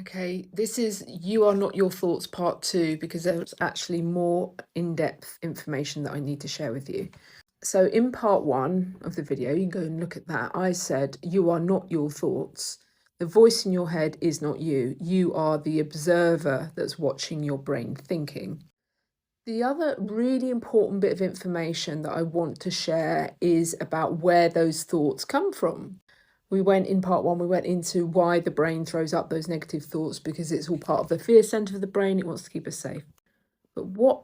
Okay, this is You Are Not Your Thoughts Part 2 because there's actually more in-depth information that I need to share with you. So in part 1 of the video, you can go and look at that. I said, you are not your thoughts. The voice in your head is not you. You are the observer that's watching your brain thinking. The other really important bit of information that I want to share is about where those thoughts come from. In part 1, we went into why the brain throws up those negative thoughts, because it's all part of the fear center of the brain. It wants to keep us safe. But what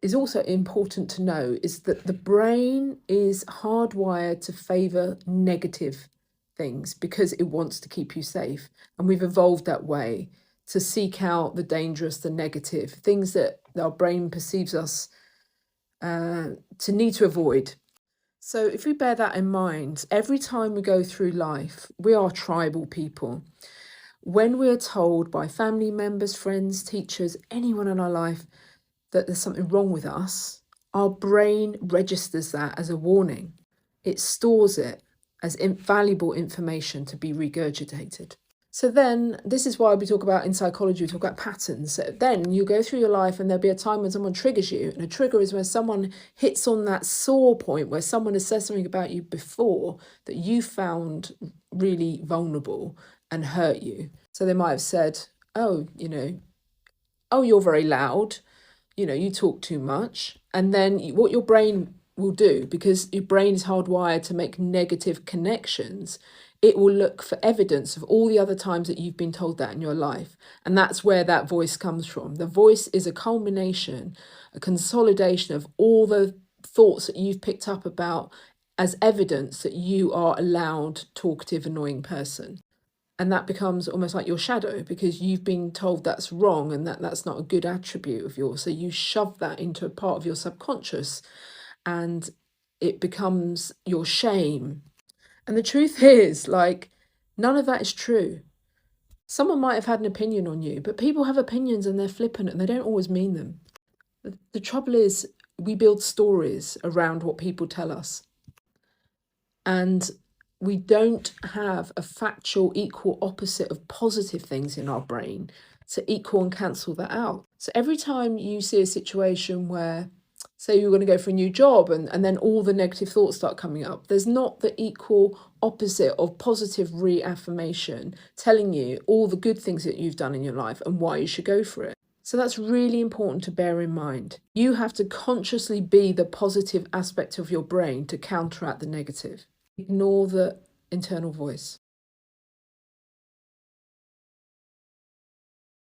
is also important to know is that the brain is hardwired to favor negative things because it wants to keep you safe. And we've evolved that way to seek out the dangerous, the negative, things that our brain perceives us to need to avoid. So if we bear that in mind, every time we go through life, we are tribal people. When we're told by family members, friends, teachers, anyone in our life that there's something wrong with us, our brain registers that as a warning. It stores it as invaluable information to be regurgitated. So then, this is why we talk about, in psychology, we talk about patterns. So then you go through your life and there'll be a time when someone triggers you. And a trigger is when someone hits on that sore point where someone has said something about you before that you found really vulnerable and hurt you. So they might have said, oh, you're very loud. You talk too much. And then what your brain will do, because your brain is hardwired to make negative connections, it will look for evidence of all the other times that you've been told that in your life. And that's where that voice comes from. The voice is a culmination, a consolidation of all the thoughts that you've picked up about as evidence that you are a loud, talkative, annoying person. And that becomes almost like your shadow, because you've been told that's wrong and that's not a good attribute of yours. So you shove that into a part of your subconscious and it becomes your shame. And the truth is, none of that is true. Someone might have had an opinion on you, but people have opinions and they're flippant and they don't always mean them. The trouble is, we build stories around what people tell us. And we don't have a factual equal opposite of positive things in our brain to equal and cancel that out. So every time you see a situation where, say you're going to go for a new job and then all the negative thoughts start coming up, there's not the equal opposite of positive reaffirmation telling you all the good things that you've done in your life and why you should go for it. So that's really important to bear in mind. You have to consciously be the positive aspect of your brain to counteract the negative. Ignore the internal voice.